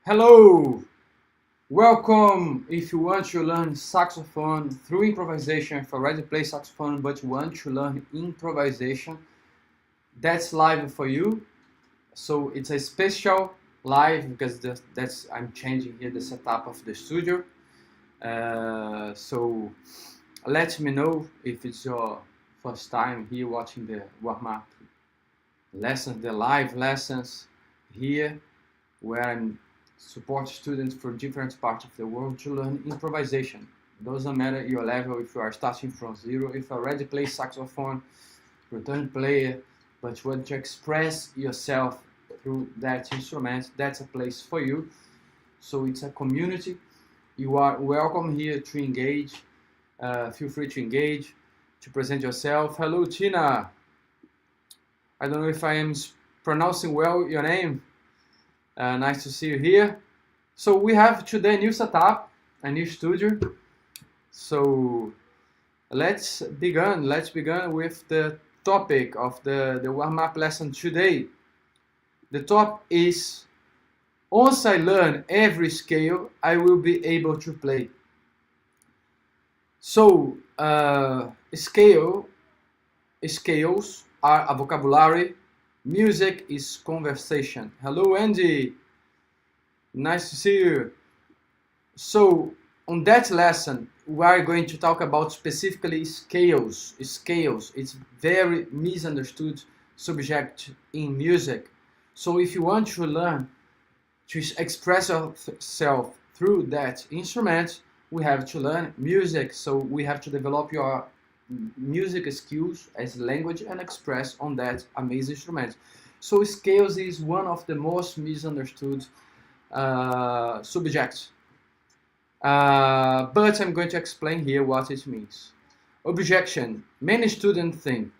Hello! Welcome! If you want to learn saxophone through improvisation, if you already play saxophone but you want to learn improvisation, that's live for you. So it's a special live because I'm changing here the setup of the studio. So let me know if it's your first time here watching the warm-up lessons, the live lessons here, where I'm support students from different parts of the world to learn improvisation. Doesn't matter your level, if you are starting from zero, if you already play saxophone, return player, but you want to express yourself through that instrument, that's a place for you. So it's a community. You are welcome here to engage. Feel free to engage, to present yourself. Hello, Tina. I don't know if I am pronouncing well your name. Nice to see you here. So we have today a new setup, a new studio. So let's begin with the topic of the warm-up lesson today. The topic is, once I learn every scale, I will be able to play. So scales are a vocabulary. Music is conversation. Hello, Andy. Nice to see you. So, on that lesson, we are going to talk about specifically scales. Scales, it's very misunderstood subject in music. So, if you want to learn to express yourself through that instrument, we have to learn music. So, we have to develop your music skills as language and express on that amazing instrument. So scales is one of the most misunderstood subjects, but I'm going to explain here what it means. Objection: many students think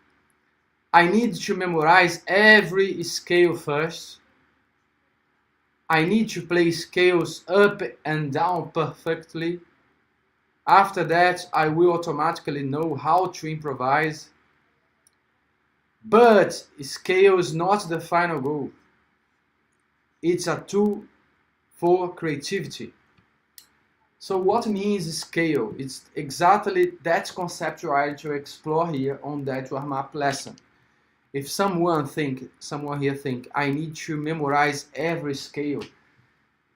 I need to memorize every scale first. I need to play scales up and down perfectly. After that, I will automatically know how to improvise. But scale is not the final goal. It's a tool for creativity. So what means scale? It's exactly that concept we are to explore here on that warm-up lesson. If someone here think, I need to memorize every scale,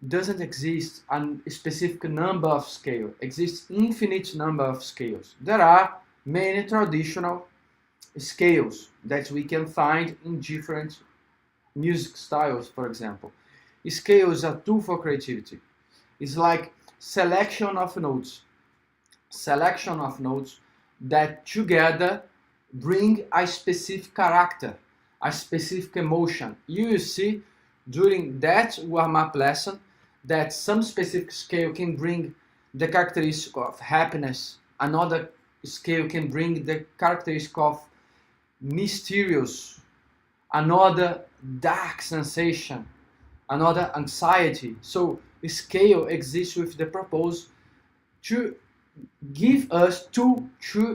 doesn't exist a specific number of scales. Exists infinite number of scales. There are many traditional scales that we can find in different music styles, for example. Scales are a tool for creativity. It's like selection of notes that together bring a specific character, a specific emotion. You will see during that warm-up lesson that some specific scale can bring the characteristic of happiness, another scale can bring the characteristic of mysterious, another dark sensation, another anxiety. So scale exists with the purpose to give us to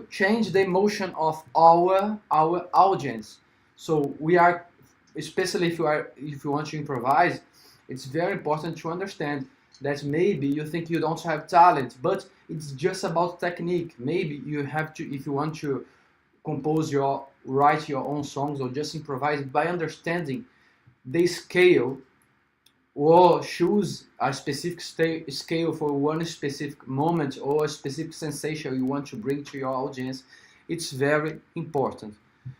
change the emotion of our audience. So we are, especially if you want to improvise, it's very important to understand that maybe you think you don't have talent, but it's just about technique. Maybe you have to, if you want to write your own songs or just improvise, by understanding the scale or choose a specific scale for one specific moment or a specific sensation you want to bring to your audience, it's very important.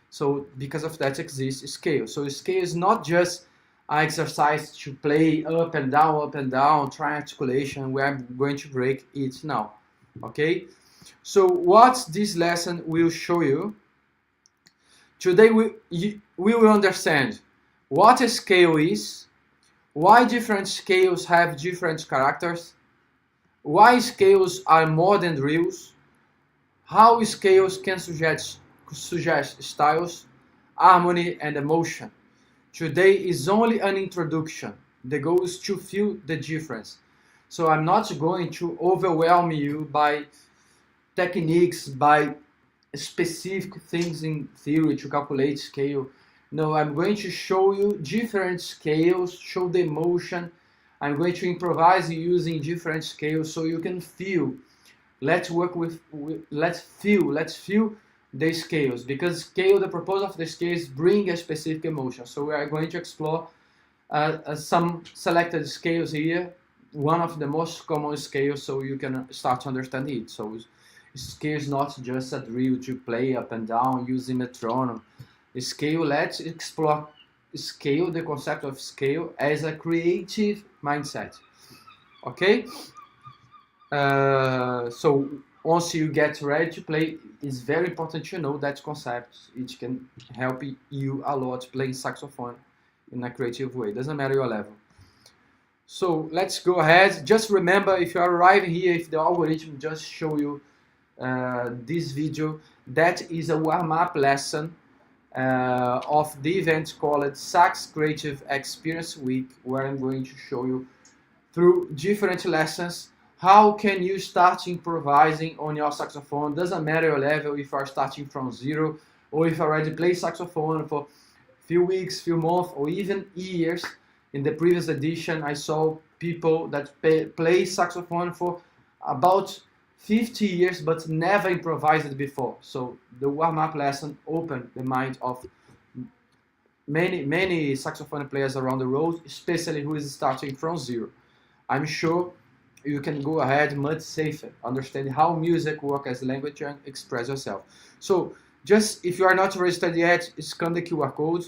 So because of that exists scale. So scale is not just an exercise to play up and down, try articulation. We are going to break it now. Okay? So what this lesson will show you, today we will understand what a scale is, why different scales have different characters, why scales are more than drills, how scales can suggest styles, harmony and emotion. Today is only an introduction. The goal is to feel the difference. So I'm not going to overwhelm you by techniques, by specific things in theory to calculate scale. No, I'm going to show you different scales, show the emotion, I'm going to improvise using different scales so you can feel. Let's work with let's feel the scales, because the purpose of the scale is bring a specific emotion. So we are going to explore some selected scales here, one of the most common scales, so you can start to understand it. So scale is not just a drill to play up and down using metronome. Scale, let's explore scale, the concept of scale as a creative mindset. Okay? So once you get ready to play, it's very important to know that concept. It can help you a lot playing saxophone in a creative way. Doesn't matter your level. So let's go ahead. Just remember, if you are arriving here, if the algorithm just show you this video, that is a warm-up lesson of the event called Sax Creative Experience Week, where I'm going to show you through different lessons how can you start improvising on your saxophone. Doesn't matter your level, if you are starting from zero or if you already play saxophone for few weeks, few months, or even years. In the previous edition, I saw people that play saxophone for about 50 years but never improvised before. So the warm-up lesson opened the mind of many saxophone players around the world, especially who is starting from zero. I'm sure you can go ahead much safer, understand how music works as a language and express yourself. So just if you are not registered yet, scan the QR code,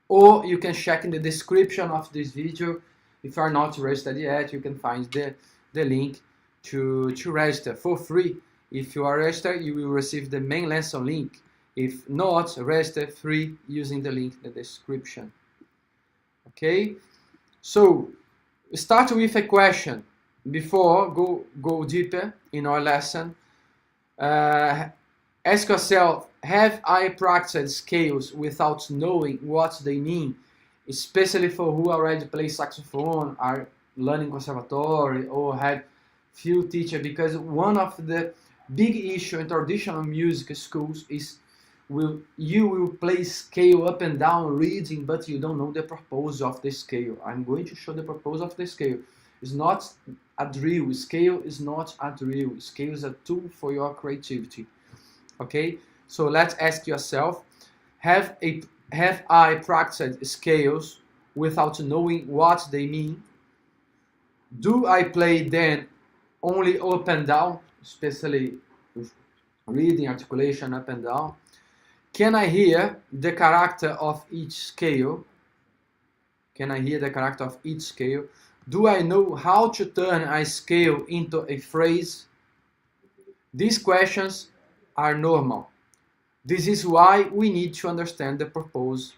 or you can check in the description of this video. If you are not registered yet, you can find the link to register for free. If you are registered, you will receive the main lesson link. If not, register free using the link in the description. Okay, so start with a question before go deeper in our lesson. Ask yourself, have I practiced scales without knowing what they mean? Especially for who already play saxophone, are learning conservatory, or have few teachers, because one of the big issue in traditional music schools is you will play scale up and down reading, but you don't know the purpose of the scale. I'm going to show the purpose of the scale. It's not a drill. Scale is not a drill. Scale is a tool for your creativity. Okay, so let's ask yourself, have I practiced scales without knowing what they mean? Do I play them only up and down, especially with reading, articulation, up and down? Can I hear the character of each scale? Can I hear the character of each scale? Do I know how to turn a scale into a phrase? These questions are normal. This is why we need to understand the purpose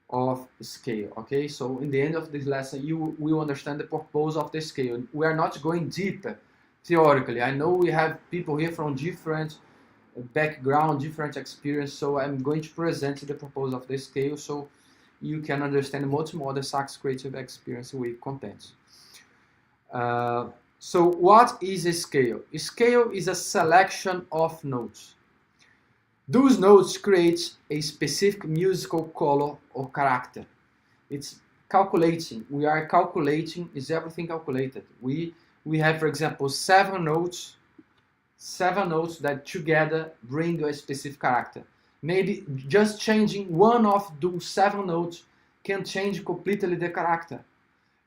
of scale. Okay, so in the end of this lesson, you will understand the purpose of the scale. We are not going deeper theoretically. I know we have people here from different background, different experience, so I'm going to present the purpose of the scale so you can understand much more the Sax Creative Experience Week content. So what is a scale? A scale is a selection of notes. Those notes create a specific musical color or character. It's calculating. We are calculating. Is everything calculated? We have, for example, seven notes that together bring a specific character. Maybe just changing one of those 7 notes can change completely the character.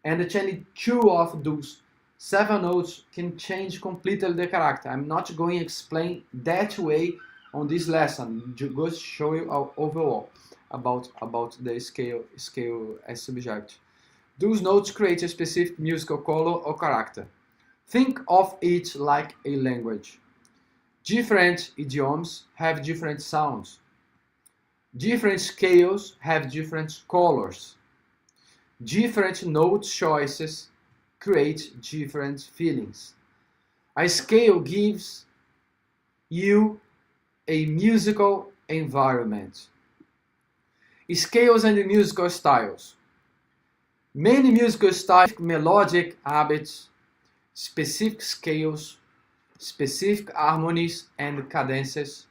And changing 2 of those 7 notes can change completely the character. I'm not going to explain that way on this lesson, just show you overall about the scale as subject. Those notes create a specific musical color or character. Think of it like a language. Different idioms have different sounds. Different scales have different colors. Different note choices create different feelings. A scale gives you a musical environment. Scales and musical styles. Many musical styles, melodic habits, specific scales, specific harmonies and cadences.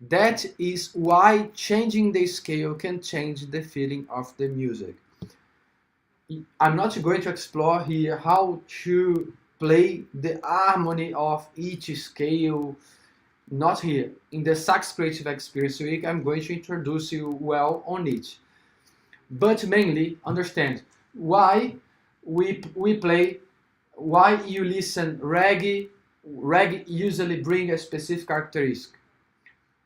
That is why changing the scale can change the feeling of the music. I'm not going to explore here how to play the harmony of each scale, not here. In the Sax Creative Experience Week, I'm going to introduce you well on it. But mainly understand why we play, why you listen reggae. Reggae usually bring a specific characteristic.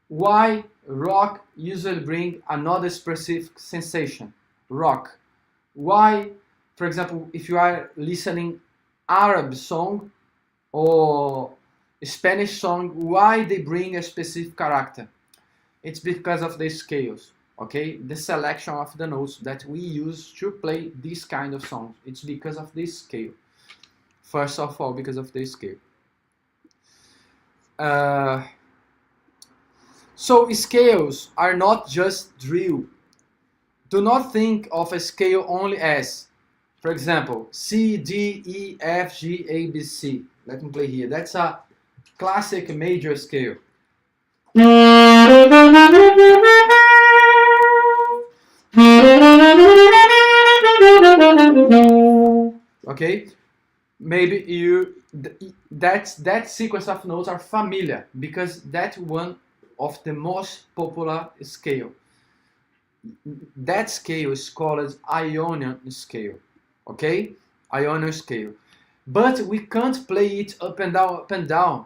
Why rock usually bring another specific sensation, rock. Why, for example, if you are listening Arab song or Spanish song, why they bring a specific character? It's because of the scales, okay? The selection of the notes that we use to play this kind of songs. It's because of this scale. First of all, because of the scale. So scales are not just drill. Do not think of a scale only as, for example, C, D, E, F, G, A, B, C. Let me play here. That's a classic major scale. Okay? Maybe that sequence of notes are familiar because that's one of the most popular scale. That scale is called Ionian scale, okay? Ionian scale. But we can't play it up and down, up and down.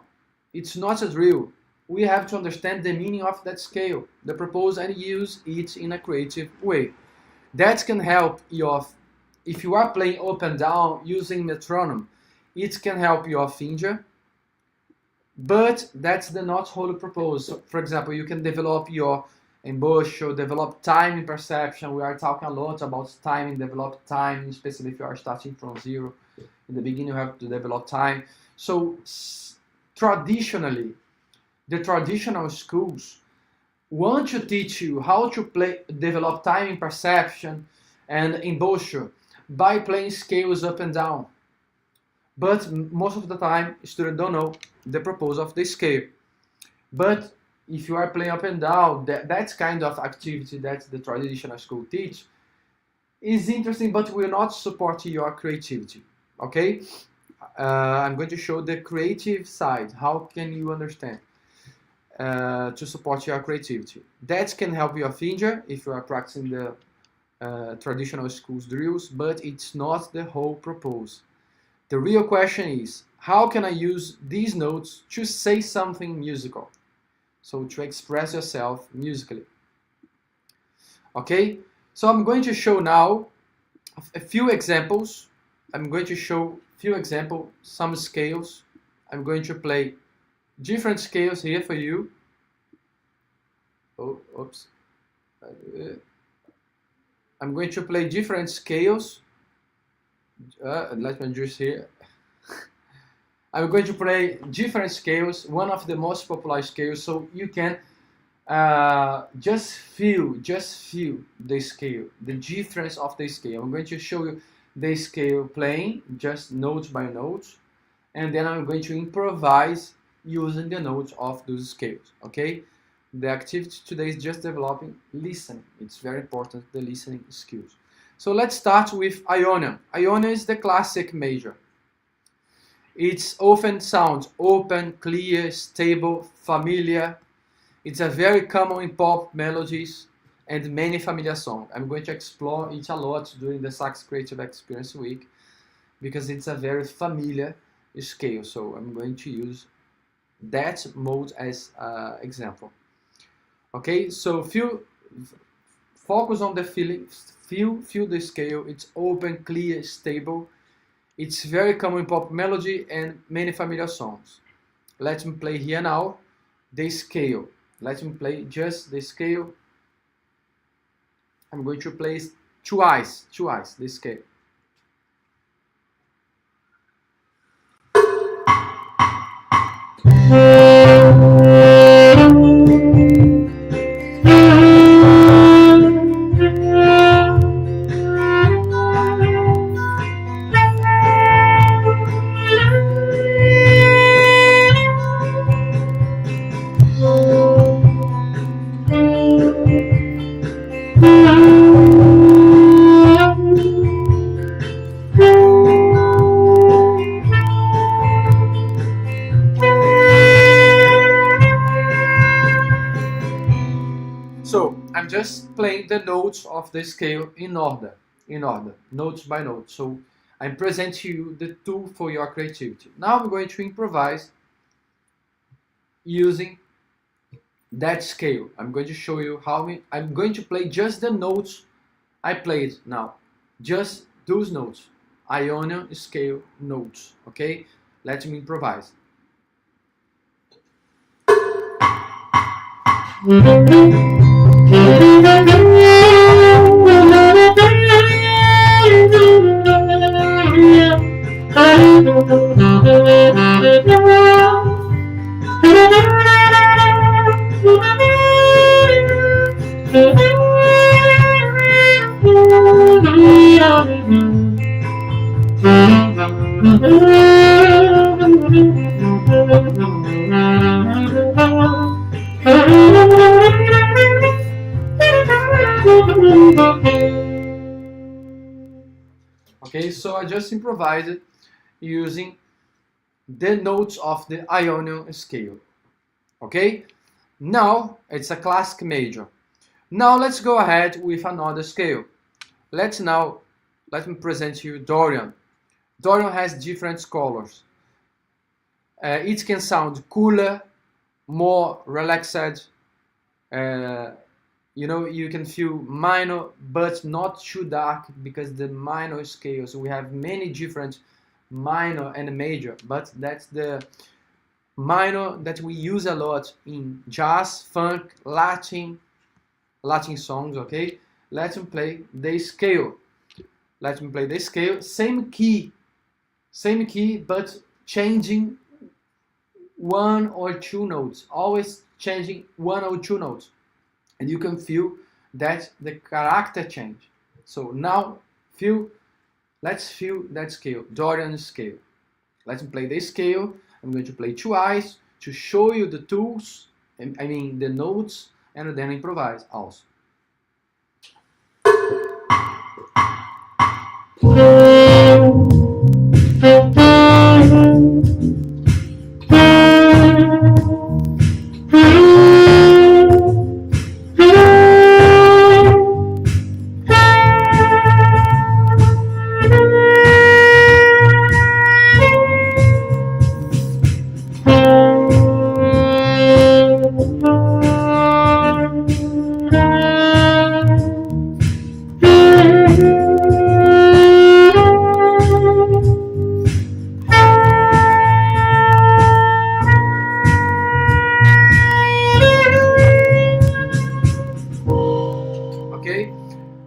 It's not a drill. We have to understand the meaning of that scale, the purpose, and use it in a creative way. That can help you if you are playing up and down using metronome. It can help your finger, but that's the not whole purpose. So, for example, you can develop your embouchure, develop timing perception. We are talking a lot about timing, develop time, especially if you are starting from zero. In the beginning, you have to develop time. So traditionally, the traditional schools want to teach you how to develop timing perception and embouchure by playing scales up and down. But most of the time, students don't know the purpose of the scale. But if you are playing up and down, that's kind of activity that the traditional school teach is interesting, but will not support your creativity. Okay? I'm going to show the creative side. How can you understand to support your creativity? That can help your finger if you are practicing the traditional schools drills, but it's not the whole purpose. The real question is, how can I use these notes to say something musical? So to express yourself musically. Okay, so I'm going to show now a few examples. I'm going to show few examples, some scales. I'm going to play different scales here for you. Oh, oops. I'm going to play different scales. Let me just here. I'm going to play different scales, one of the most popular scales, so you can just feel the scale, the difference of the scale. I'm going to show you the scale playing, just note by note, and then I'm going to improvise using the notes of those scales, okay? The activity today is just developing listening. It's very important, the listening skills. So let's start with Ionian. Ionian is the classic major. It often sounds open, clear, stable, familiar. It's a very common in pop melodies and many familiar songs. I'm going to explore it a lot during the Sax Creative Experience Week because it's a very familiar scale. So I'm going to use that mode as an example. Okay, so focus on the feeling. Feel the scale. It's open, clear, stable. It's very common in pop melody and many familiar songs. Let me play here now the scale. Let me play just the scale. I'm going to play twice the scale. just playing the notes of the scale in order, notes by note. So I present to you the tool for your creativity. Now I'm going to improvise using that scale. I'm going to show you how I'm going to play just the notes I played now. Just those notes. Ionian scale notes. Okay? Let me improvise. Okay, so I just improvised using the notes of the Ionian scale. Okay, now it's a classic major. Now let's go ahead with another scale. Let me present to you Dorian. Dorian has different colors. It can sound cooler, more relaxed. You know, you can feel minor, but not too dark, because the minor scales, we have many different minor and major, but that's the minor that we use a lot in jazz, funk, Latin songs. Okay, let me play the scale. Let me play the scale, same key, but changing one or two notes, always changing one or two notes, and you can feel that the character change. So now let's feel that scale, Dorian scale. Let's play the scale. I'm going to play twice to show you the tools, I mean the notes, and then improvise also.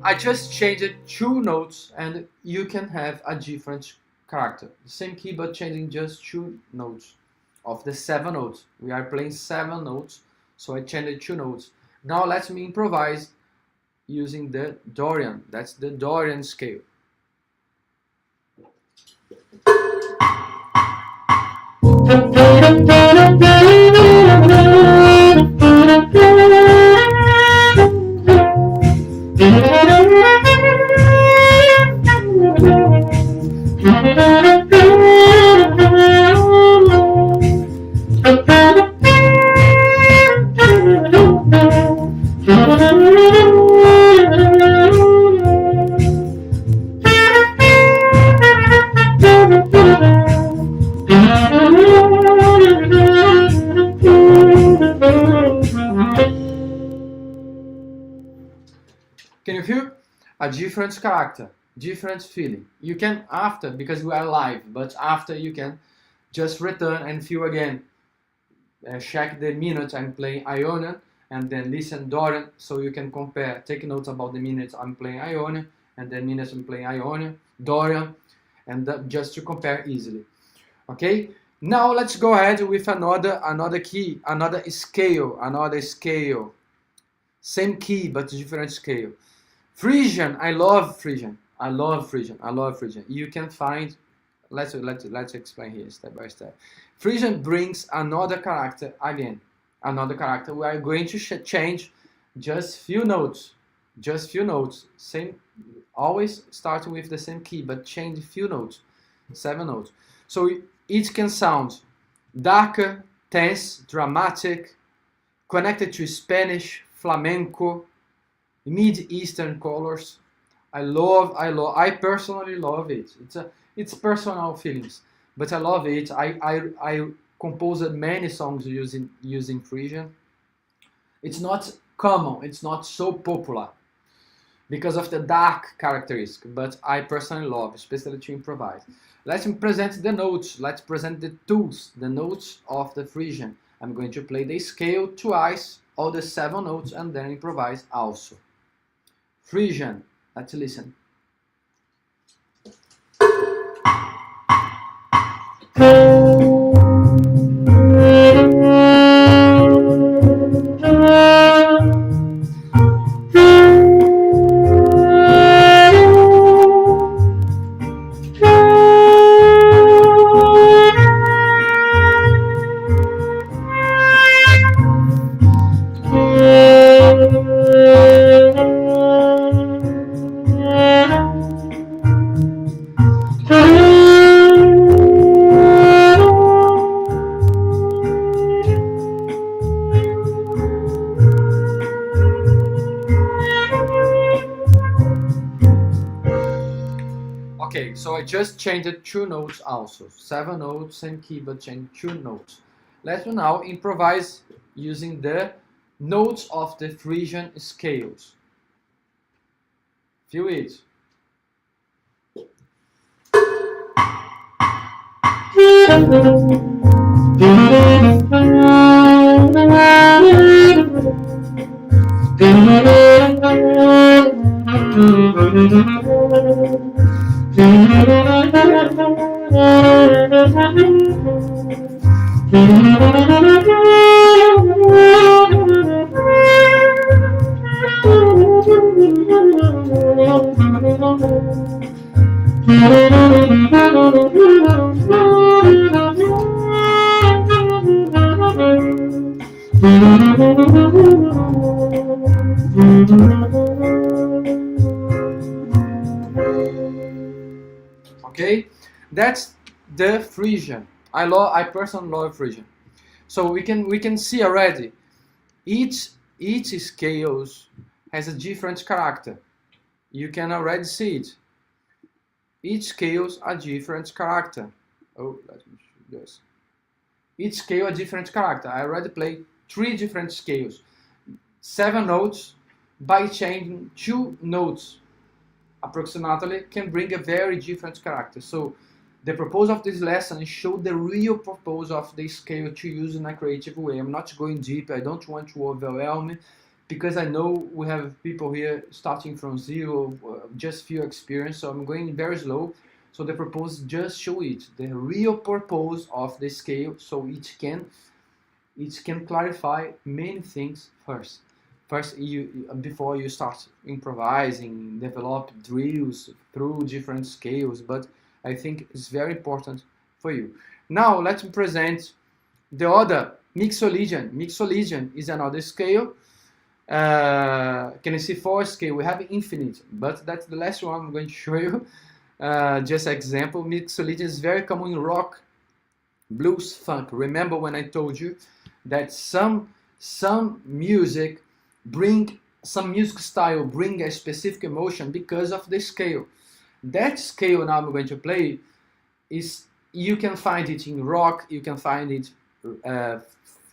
I just changed two notes and you can have a different character. The same key but changing just two notes of the 7 notes. We are playing 7 notes, so I changed 2 notes. Now let me improvise using the Dorian. That's the Dorian scale. Can you feel a different character, different feeling? You can after, because we are live, but after you can just return and feel again. Check the minutes I'm playing Ionian and then listen Dorian, so you can compare, take notes about the minutes I'm playing Ionian and the minutes I'm playing Ionian, Dorian, and just to compare easily. Okay, now let's go ahead with another key, another scale. Same key but different scale. Phrygian, I love Phrygian. You can find, let's explain here step by step. Phrygian brings another character again. Another character. We are going to change just few notes. Same, always starting with the same key, but change few notes. 7 notes. So it can sound darker, tense, dramatic, connected to Spanish, flamenco, Mid-Eastern colors. I personally love it. It's personal feelings, but I love it. I composed many songs using Phrygian. It's not common. It's not so popular because of the dark characteristic, but I personally love, especially to improvise. Let's present the notes. Let's present the tools, the notes of the Phrygian. I'm going to play the scale twice, all the 7 notes, and then improvise also. Phrygian. Let's listen. Okay, so I just changed 2 notes also. 7 notes, same key, but changed 2 notes. Let's now improvise using the notes of the Phrygian scales. Feel it. Okay, that's the Phrygian. I personally love Phrygian. So we can see already each scales has a different character. You can already see it. Each scales a different character. Oh, let me show this. Each scale a different character. I already played 3 different scales. 7 notes. By changing 2 notes approximately can bring a very different character. So the purpose of this lesson is show the real purpose of the scale to use in a creative way. I'm not going deep. I don't want to overwhelm, because I know we have people here starting from zero, just few experience. So I'm going very slow. So the purpose just show it, the real purpose of the scale, so it can clarify many things first. First, before you start improvising, develop drills through different scales, but I think it's very important for you. Now, let me present the other Mixolydian. Mixolydian is another scale. Can you see 4 scale? We have infinite, but that's the last one I'm going to show you. Just example, Mixolydian is very common in rock, blues, funk. Remember when I told you that some music style bring a specific emotion because of the scale. That scale now I'm going to play is, you can find it in rock, you can find it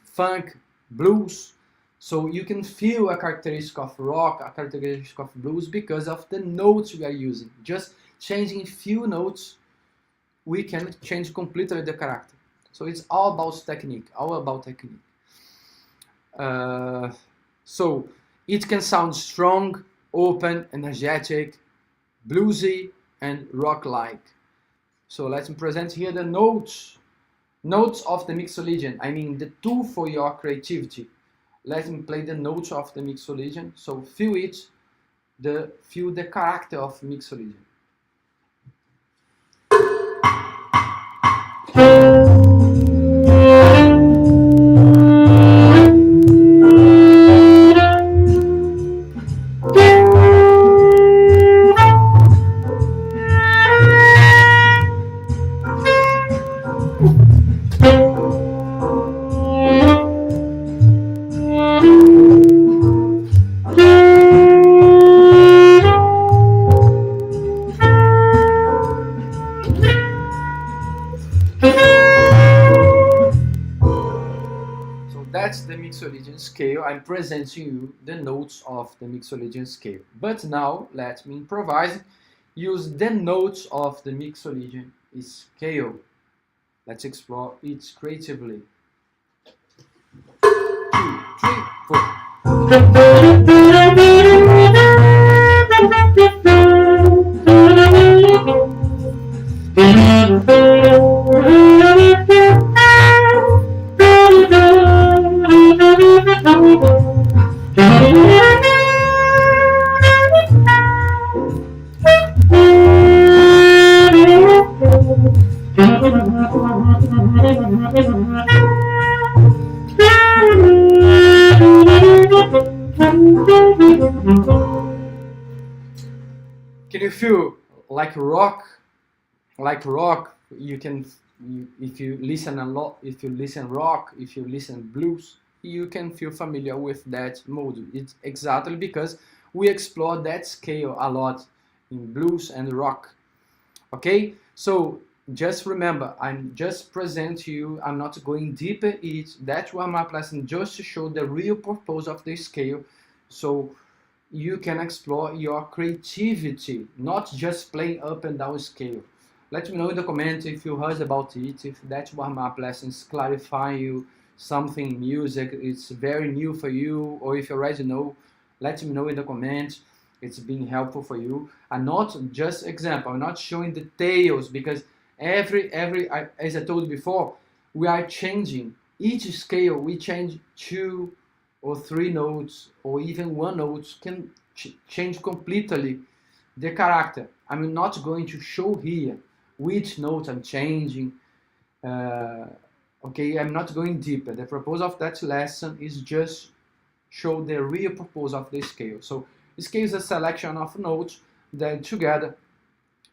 funk, blues. So you can feel a characteristic of rock, a characteristic of blues because of the notes we are using. Just changing few notes, we can change completely the character. So it's all about technique, so it can sound strong, open, energetic, bluesy, and rock-like. So let's present here the notes of the Mixolydian. I mean the tool for your creativity. Let me play the notes of the Mixolydian. So feel the character of Mixolydian. that's the Mixolydian scale. I'm presenting you the notes of the Mixolydian scale. But now, let me improvise. Use the notes of the Mixolydian scale. Let's explore it creatively. 2, 3, 4. Can you feel like rock? Like rock, if you listen a lot, if you listen rock, if you listen blues, you can feel familiar with that mode. It's exactly because we explore that scale a lot in blues and rock. Okay, so just remember, I'm just present to you. I'm not going deeper in it. That warm-up lesson just to show the real purpose of the scale, so you can explore your creativity, not just playing up and down scale. Let me know in the comments if you heard about it, if that warm-up lessons clarify you something in music, it's very new for you, or if you already know, let me know in the comments. It's been helpful for you. And not just example, I'm not showing details, because as I told you before, we are changing each scale. We change 2 or 3 notes, or even 1 note can change completely the character. I'm not going to show here which note I'm changing. Okay, I'm not going deeper. The purpose of that lesson is just show the real purpose of the scale. So the scale is a selection of notes that together,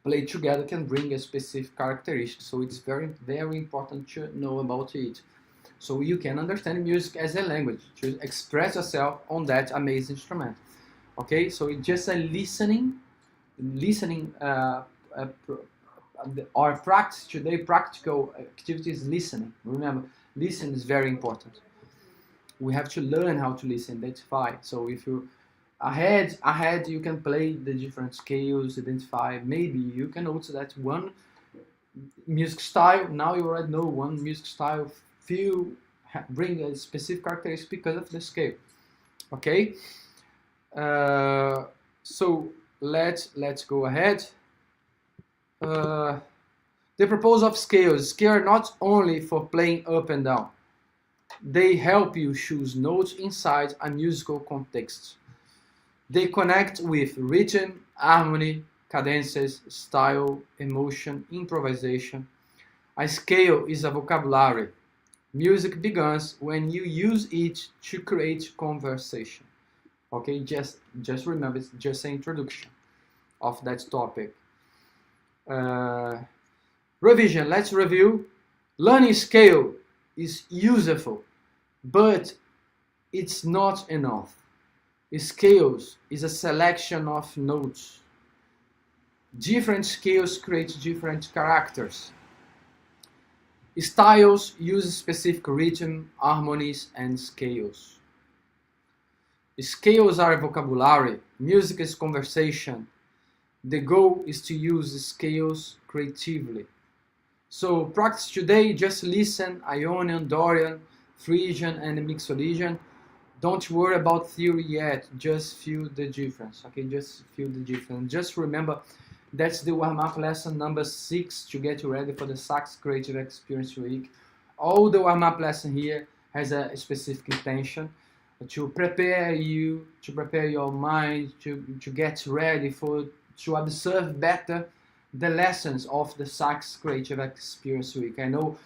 played together, can bring a specific characteristic. So it's very, very important to know about it, so you can understand music as a language, to express yourself on that amazing instrument. Okay, so it's just a listening, our practice today, practical activity is listening. Remember, listen is very important. We have to learn how to listen, identify. So if you ahead you can play the different scales, identify. Maybe you can notice that one music style, now you already know one music style bring a specific characteristic because of the scale. Okay, so let's go ahead. The purpose of scales are not only for playing up and down. They help you choose notes inside a musical context. They connect with rhythm, harmony, cadences, style, emotion, improvisation. A scale is a vocabulary. Music begins when you use it to create conversation. Okay, just remember, it's just an introduction of that topic. Revision, let's review. Learning scale is useful, but it's not enough. Scales is a selection of notes. Different scales create different characters. Styles use specific rhythm, harmonies, and scales. Scales are vocabulary. Music is conversation. The goal is to use scales creatively. So practice today, just listen, Ionian, Dorian, Phrygian, and Mixolydian. Don't worry about theory yet, just feel the difference, okay? Just feel the difference. Just remember, that's the warm-up lesson number 6 to get you ready for the Sax Creative Experience Week. All the warm-up lesson here has a specific intention to prepare you, to prepare your mind, to get ready to observe better the lessons of the Sax Creative Experience Week. I know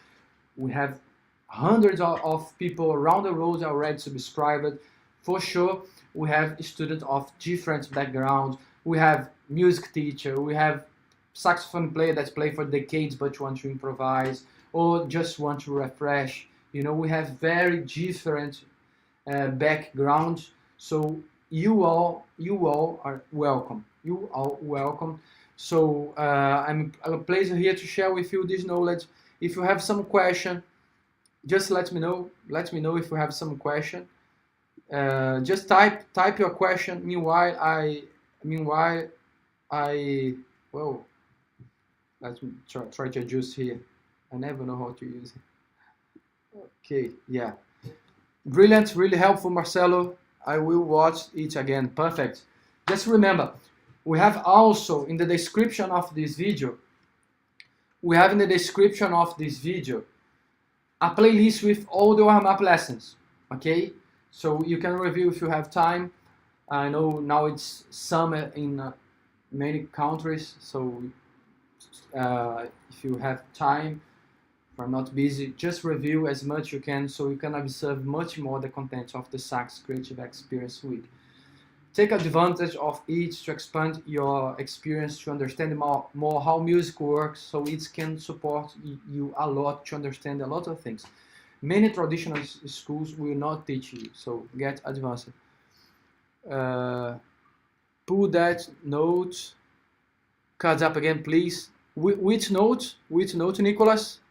we have hundreds of people around the world already subscribed. For sure, we have students of different backgrounds. We have music teacher, we have saxophone player that play for decades but want to improvise or just want to refresh. You know, we have very different backgrounds. So you all are welcome. You are welcome. So I'm a pleasure here to share with you this knowledge. If you have some question, Just let me know. Let me know if you have some question. Just type your question. Meanwhile, I well, let me try to adjust here. I never know how to use it. Okay, yeah. Brilliant, really helpful, Marcelo. I will watch it again. Perfect. Just remember, we have also in the description of this video, a playlist with all the warm-up lessons. Okay, so you can review if you have time. I know now it's summer in many countries, so if you have time, if you're not busy, just review as much you can so you can observe much more the content of the Sax Creative Experience Week. Take advantage of it to expand your experience, to understand more how music works, so it can support you a lot to understand a lot of things. Many traditional schools will not teach you, so get advanced. Pull that note cards up again, please. Which note? Which note, Nicholas?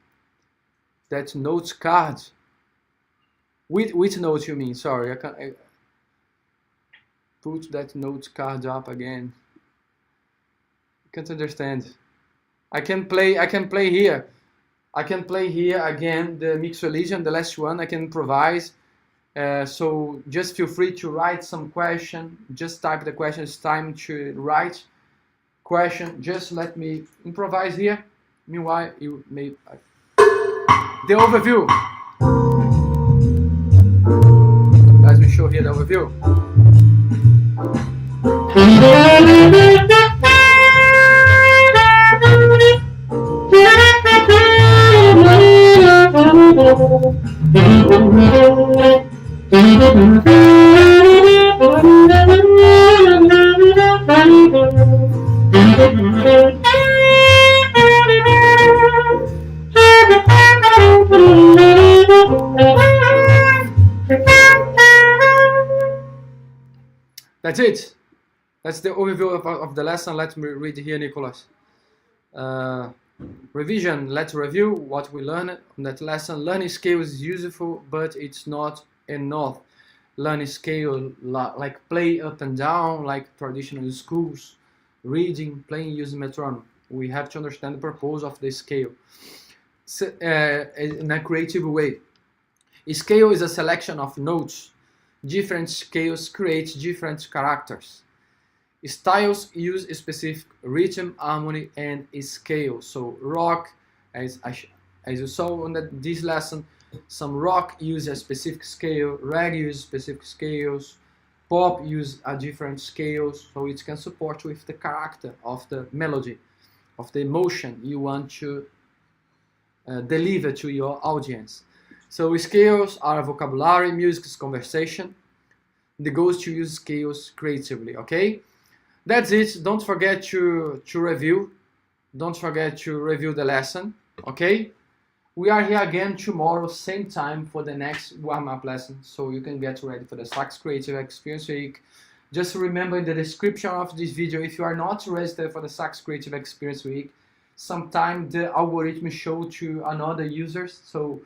That note card. Which note you mean? Sorry, I can't. Put that note card up again. I can't understand. I can play here. I can play here again the Mixolydian, the last one. I can improvise. So just feel free to write some question. Just type the question. It's time to write question. Just let me improvise here. Meanwhile, you may the overview. Let me show here the overview. That's it. That's the overview of the lesson. Let me read here, Nicholas. Revision. Let's review what we learned on that lesson. Learning scale is useful, but it's not enough. Learning scale like play up and down, like traditional schools, reading, playing using metronome. We have to understand the purpose of the scale in a creative way. A scale is a selection of notes. Different scales create different characters. Styles use a specific rhythm, harmony, and scale. So rock, as you saw on this lesson, some rock use a specific scale, reggae use specific scales, pop use a different scales, so it can support with the character of the melody, of the emotion you want to deliver to your audience. So scales are vocabulary, music is conversation. The goal is to use scales creatively, okay? That's it. Don't forget to review. Don't forget to review the lesson, okay? We are here again tomorrow, same time for the next warm-up lesson, so you can get ready for the Sax Creative Experience Week. Just remember in the description of this video, if you are not registered for the Sax Creative Experience Week, sometimes the algorithm show to another users, so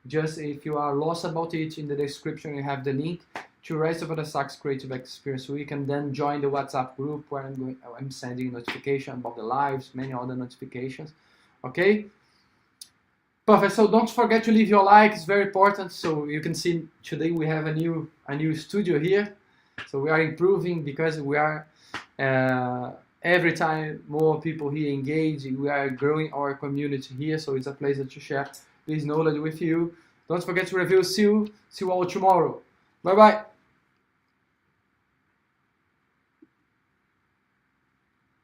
just if you are lost about it, in the description you have the link to register for the Sax Creative Experience Week and then join the WhatsApp group where I'm sending notification about the lives, many other notifications, okay? Perfect, so don't forget to leave your like, it's very important. So you can see today we have a new studio here. So we are improving because we are, every time more people here engage, we are growing our community here, so it's a pleasure to share this knowledge with you. Don't forget to review, see you all tomorrow. Bye bye.